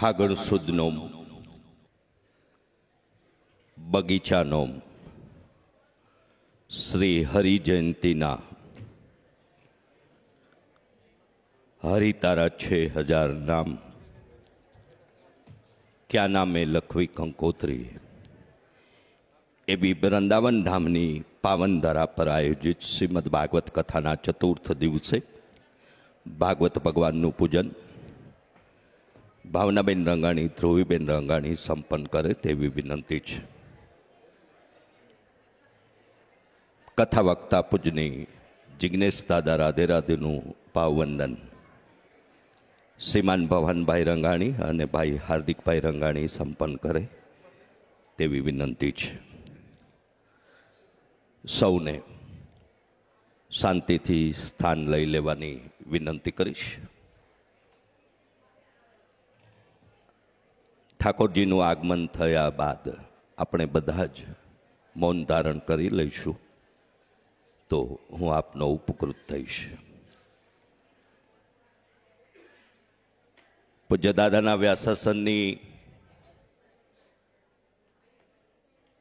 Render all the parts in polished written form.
ફાગણ સુદ નોમ, બગીચા નોમ, શ્રી હરિ જયંતીના હરિ તારા 6000 નામ, ક્યાં નામે લખવી કંકોત્રી, એવી વૃંદાવન ધામની પાવન ધરા પર આયોજિત શ્રીમદ ભાગવત કથાના ચતુર્થ દિવસે ભાગવત ભગવાનનું પૂજન ભાવનાબેન રંગાણી, ધ્રુવીબેન રંગાણી સંપન્ન કરે તેવી વિનંતી છે. કથા વક્તા પૂજની જિજ્ઞેશ દાદા રાધે રાધેનું ભાવવંદન શ્રીમાન ભવાનભાઈ રંગાણી અને ભાઈ હાર્દિકભાઈ રંગાણી સંપન્ન કરે તેવી વિનંતી છે. સૌને શાંતિથી સ્થાન લઈ લેવાની વિનંતી કરીશ. ઠાકોરજીનું આગમન થયા બાદ આપણે બધા જ મૌન ધારણ કરી લઈશું તો હું આપનો ઉપકૃત થઈશ. પૂજ્ય દાદાના વ્યાસાસનની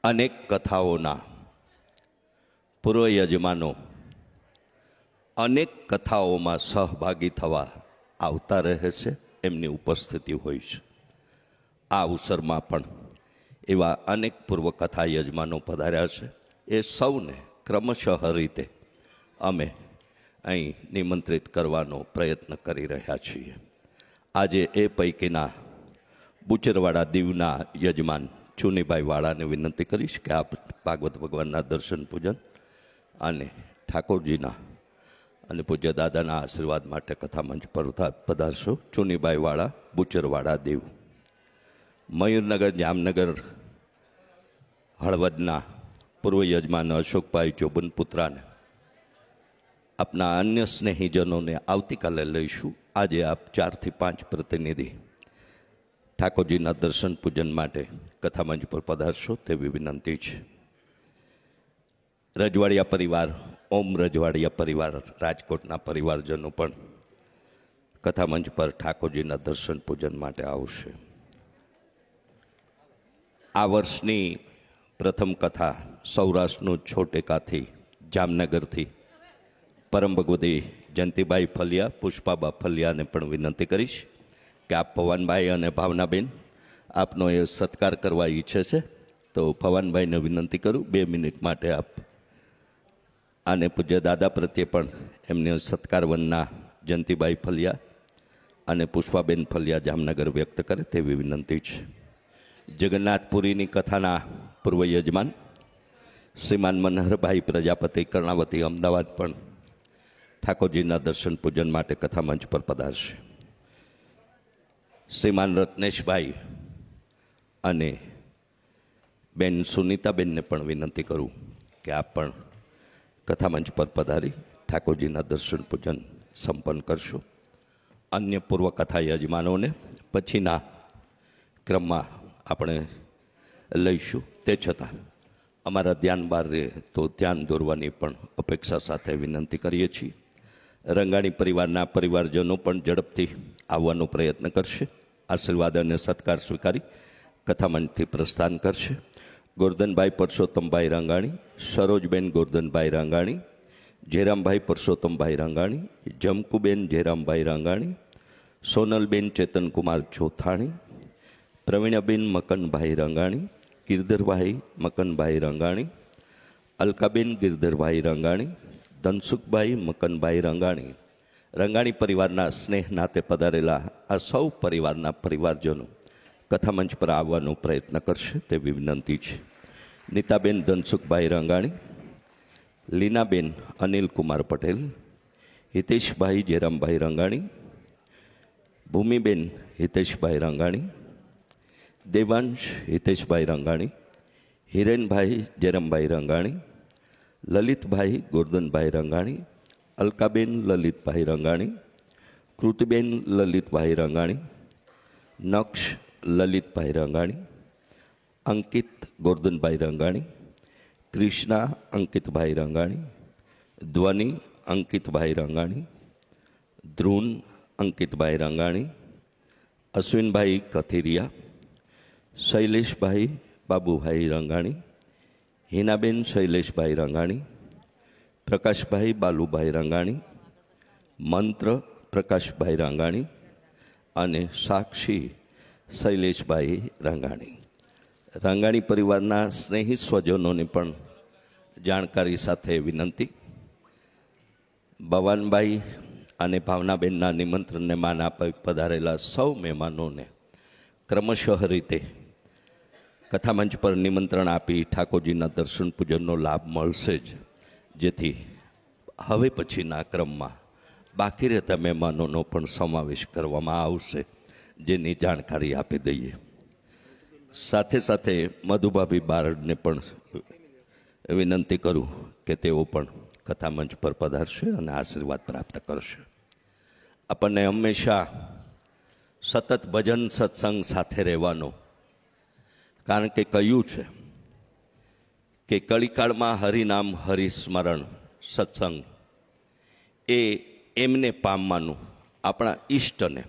અનેક કથાઓના પૂર્વ યજમાનો અનેક કથાઓમાં સહભાગી થવા આવતા રહે છે, એમની ઉપસ્થિતિ હોય છે. આ અવસરમાં પણ એવા અનેક પૂર્વ કથા યજમાનો પધાર્યા છે. એ સૌને ક્રમશઃ રીતે અમે અહીં નિમંત્રિત કરવાનો પ્રયત્ન કરી રહ્યા છીએ. આજે એ પૈકીના બુચરવાડા દીવના યજમાન ચુનીભાઈ વાળાને વિનંતી કરીશ કે આપ ભાગવત ભગવાનના દર્શન પૂજન અને ઠાકોરજીના અને પૂજ્ય દાદાના આશીર્વાદ માટે કથા મંચ પર પધારશો. ચુનીભાઈ વાળા, બુચરવાડા દીવ. મયુરનગર જામનગર હળવદના પૂર્વ યજમાન અશોકભાઈ ચોબનપુત્રાને આપના અન્ય સ્નેહીજનોને આવતીકાલે લઈશું. આજે આપ 4 થી 5 પ્રતિનિધિ ઠાકોરજીના દર્શન પૂજન માટે કથામંચ પર પધારશો તેવી વિનંતી છે. રજવાડિયા પરિવાર, ઓમ રજવાડિયા પરિવાર, રાજકોટના પરિવારજનો પણ કથામંચ પર ઠાકોરજીના દર્શન પૂજન માટે આવશે. આ વર્ષની પ્રથમ કથા સૌરાષ્ટ્રનું છોટેકાથી જામનગરથી પરમ ભગવતી જયંતિભાઈ ફલિયા, પુષ્પાબા ફલિયાને પણ વિનંતી કરીશ કે આપ ભવાનભાઈ અને ભાવનાબેન આપનો એ સત્કાર કરવા ઈચ્છે છે તો ભવાનભાઈને વિનંતી કરું 2 મિનિટ માટે આપ આને પૂજ્ય દાદા પ્રત્યે પણ એમને સત્કારવનના જયંતિભાઈ ફલિયા અને પુષ્પાબેન ફલિયા જામનગર વ્યક્ત કરે તેવી વિનંતી છે. જગન્નાથપુરીની કથાના પૂર્વ યજમાન શ્રીમાન મનહરભાઈ પ્રજાપતિ કર્ણાવતી અમદાવાદ પણ ઠાકોરજીના દર્શન પૂજન માટે કથા મંચ પર પધારશે. શ્રીમાન રત્નેશભાઈ અને બેન સુનીતાબેનને પણ વિનંતી કરું કે આપ પણ કથા મંચ પર પધારી ઠાકોરજીના દર્શન પૂજન સંપન્ન કરશો. અન્ય પૂર્વ કથા યજમાનોને પછીના ક્રમમાં આપણે લઈશું. તે છતાં અમારા ધ્યાન બહાર રહે તો ધ્યાન દોરવાની પણ અપેક્ષા સાથે વિનંતી કરીએ છીએ. રંગાણી પરિવારના પરિવારજનો પણ ઝડપથી આવવાનો પ્રયત્ન કરશે. આશીર્વાદ અને સત્કાર સ્વીકારી કથામંચથી પ્રસ્થાન કરશે. ગોરધનભાઈ પરસોત્તમભાઈ રંગાણી, સરોજબેન ગોરધનભાઈ રંગાણી, જયરામભાઈ પરસોત્તમભાઈ રંગાણી, જમકુબેન જયરામભાઈ રંગાણી, સોનલબેન ચેતનકુમાર ચોથાણી, પ્રવીણાબેન મકનભાઈ રંગાણી, ગિરધરભાઈ મકનભાઈ રંગાણી, અલકાબેન ગિરધરભાઈ રંગાણી, ધનસુખભાઈ મકનભાઈ રંગાણી. રંગાણી પરિવારના સ્નેહ નાતે પધારેલા આ સૌ પરિવારના પરિવારજનો કથામંચ પર આવવાનો પ્રયત્ન કરશે તેવી વિનંતી છે. નીતાબેન ધનસુખભાઈ રંગાણી, લીનાબેન અનિલકુમાર પટેલ, હિતેશભાઈ જયરામભાઈ રંગાણી, ભૂમિબેન હિતેશભાઈ રંગાણી, દેવાંશ હિતેશભાઈ રંગાણી, હિરેનભાઈ જયરામભાઈ રંગાણી, લલિતભાઈ ગોરધનભાઈ રંગાણી, અલકાબેન લલિતભાઈ રંગાણી, કૃતિબેન લલિતભાઈ રંગાણી, નક્ષ લલિતભાઈ રંગાણી, અંકિત ગોરધનભાઈ રંગાણી, કૃષ્ણા અંકિતભાઈ રંગાણી, ધ્વનિ અંકિતભાઈ રંગાણી, ધ્રુન અંકિતભાઈ રંગાણી, અશ્વિનભાઈ કથિરિયા, શૈલેષભાઈ બાબુભાઈ રંગાણી, હિનાબેન શૈલેષભાઈ રંગાણી, પ્રકાશભાઈ બાલુભાઈ રંગાણી, મંત્ર પ્રકાશભાઈ રંગાણી અને સાક્ષી શૈલેષભાઈ રંગાણી. રંગાણી પરિવારના સ્નેહી સ્વજનોની પણ જાણકારી સાથે વિનંતી. ભવાનભાઈ અને ભાવનાબેનના નિમંત્રણને માન આપી પધારેલા સૌ મહેમાનોને ક્રમશઃ રીતે કથામંચ પર નિમંત્રણ આપી ઠાકોરજીના દર્શન પૂજનનો લાભ મળશે જ, જેથી હવે પછીના ક્રમમાં બાકી રહેતા મહેમાનોનો પણ સમાવેશ કરવામાં આવશે, જેની જાણકારી આપી દઈએ. સાથે સાથે મધુભાભી બારડને પણ વિનંતી કરું કે તેઓ પણ કથામંચ પર પધારશે અને આશીર્વાદ પ્રાપ્ત કરશે. આપણને હંમેશા સતત ભજન સત્સંગ સાથે રહેવાનો, કારણ કે કહ્યું છે કે કળીકાળમાં હરિનામ હરિસ્મરણ સત્સંગ એ એમને પામવાનું, આપણા ઈષ્ટને,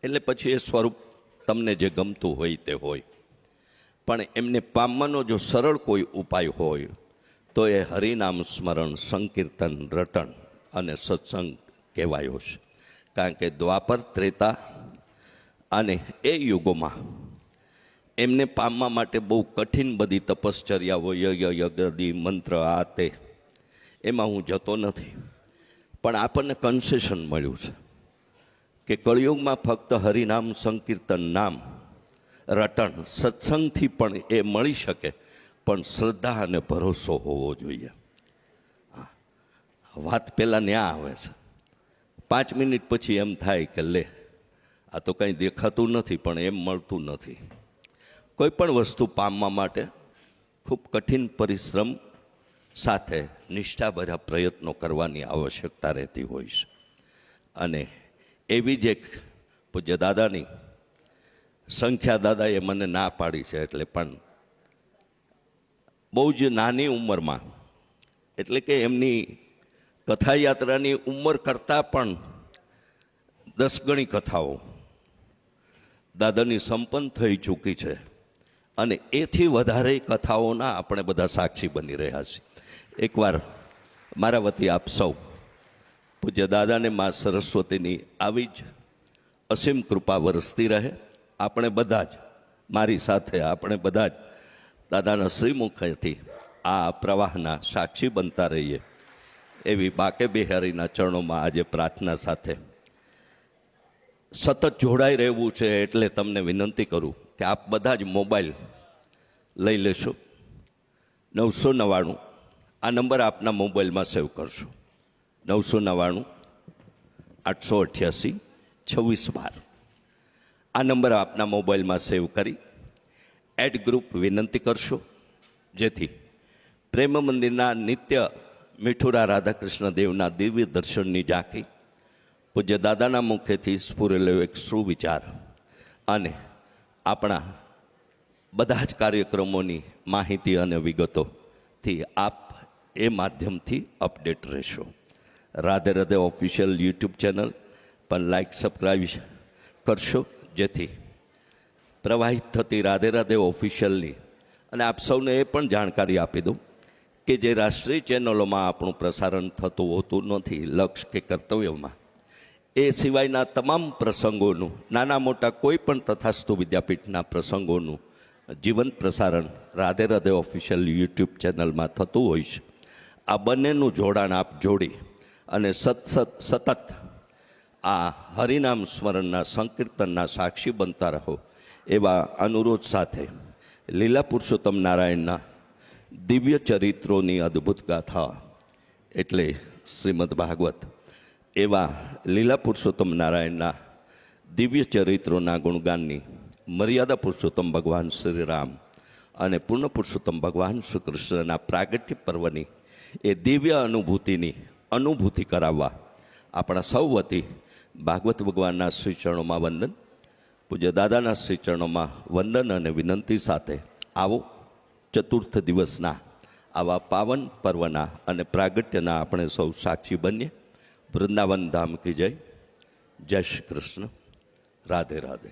એટલે પછી એ સ્વરૂપ તમને જે ગમતું હોય તે હોય, પણ એમને પામવાનો જો સરળ કોઈ ઉપાય હોય તો એ હરિનામ સ્મરણ સંકીર્તન રટણ અને સત્સંગ કહેવાયો છે. કારણ કે દ્વાપર ત્રેતા અને એ યુગોમાં એમને પામવા માટે બહુ કઠિન બધી તપશ્ચર્યાઓ, યજ્ઞ મંત્ર આ તે, એમાં હું જતો નથી. પણ આપણને કન્સેશન મળ્યું છે કે કળિયુગમાં ફક્ત હરિનામ સંકીર્તન નામ રટણ સત્સંગથી પણ એ મળી શકે, પણ શ્રદ્ધા અને ભરોસો હોવો જોઈએ. વાત પહેલાં ન્યા આવે છે. 5 મિનિટ પછી એમ થાય કે લે આ તો કંઈ દેખાતું નથી, પણ એમ મળતું નથી. કોઈ પણ વસ્તુ પામવા માટે ખૂબ કઠિન પરિશ્રમ સાથે નિષ્ઠાભર્યા પ્રયત્નો કરવાની આવશ્યકતા રહેતી હોય છે. અને એવી જ એક પૂજ્ય દાદાની સંખ્યા દાદાએ મને ના પાડી છે, એટલે પણ બહુ જ નાની ઉંમરમાં, એટલે કે એમની કથાયાત્રાની ઉંમર કરતાં પણ 10 ગણી કથાઓ દાદાની સંપન્ન થઈ ચૂકી છે. અને એથી વધારે કથાઓના આપણે બધા સાક્ષી બની રહ્યા છીએ. એકવાર મારા વતી આપ સૌ પૂજ્ય દાદાને મા સરસ્વતીની આવી જ અસીમ કૃપા વરસતી રહે. આપણે બધા જ, મારી સાથે આપણે બધા જ દાદાના શ્રીમુખેથી આ પ્રવાહના સાક્ષી બનતા રહીએ, એવી બાકે બિહારીના ચરણોમાં આજે પ્રાર્થના સાથે સતત જોડાઈ રહેવું છે. એટલે તમને વિનંતી કરું કે આપ બધા જ મોબાઈલ લઈ લેશો. 999 આ નંબર આપના મોબાઈલમાં સેવ કરશો. 999 888 2612 આ નંબર આપના મોબાઈલમાં સેવ કરી એડ ગ્રુપ વિનંતી કરશો, જેથી પ્રેમ મંદિરના નિત્ય મીઠુરા રાધાકૃષ્ણ દેવના દિવ્ય દર્શનની ઝાંખી, પૂજ્ય દાદાના મુખેથી સ્ફુરેલો એક સુવિચાર અને આપણા બધા જ કાર્યક્રમોની માહિતી અને વિગતોથી આપ એ માધ્યમથી અપડેટ રહેશો. Radhe Radhe official YouTube channel પણ લાઈક સબસ્ક્રાઈબ કરશો, જેથી પ્રવાહિત થતી રાધે રાધે ઓફિશિયલની, અને આપ સૌને એ પણ જાણકારી આપી દઉં કે જે રાષ્ટ્રીય ચેનલોમાં આપણું પ્રસારણ થતું હોતું નથી લક્ષ્ય કે કર્તવ્યમાં, એ સિવાયના તમામ પ્રસંગોનું, નાના મોટા કોઈ પણ તથાસ્તુ વિદ્યાપીઠના પ્રસંગોનું જીવંત પ્રસારણ રાધે રાધે ઓફિશિયલ યુટ્યુબ ચેનલમાં થતું હોય છે. આ બંનેનું જોડાણ આપ જોડી અને સતત આ હરિનામ સ્મરણના સંકીર્તનના સાક્ષી બનતા રહો, એવા અનુરોધ સાથે લીલા પુરુષોત્તમ નારાયણના દિવ્ય ચરિત્રોની અદ્ભુત ગાથા, એટલે શ્રીમદ ભાગવત, એવા લીલા પુરુષોત્તમ નારાયણના દિવ્ય ચરિત્રોના ગુણગાનની મર્યાદા પુરુષોત્તમ ભગવાન શ્રી રામ અને પૂર્ણ પુરુષોત્તમ ભગવાન શ્રી કૃષ્ણના પ્રાગટ્ય પર્વની એ દિવ્ય અનુભૂતિ કરાવવા આપણા સૌ વતી ભાગવત ભગવાનના શ્રી ચરણોમાં વંદન, પૂજ્ય દાદાના શ્રી ચરણોમાં વંદન અને વિનંતી સાથે આવો ચતુર્થ દિવસના આવા પાવન પર્વના અને પ્રાગટ્યના આપણે સૌ સાક્ષી બનીએ. વૃંદાવન ધામ કી જય. જય શ્રી કૃષ્ણ. રાધે રાધે.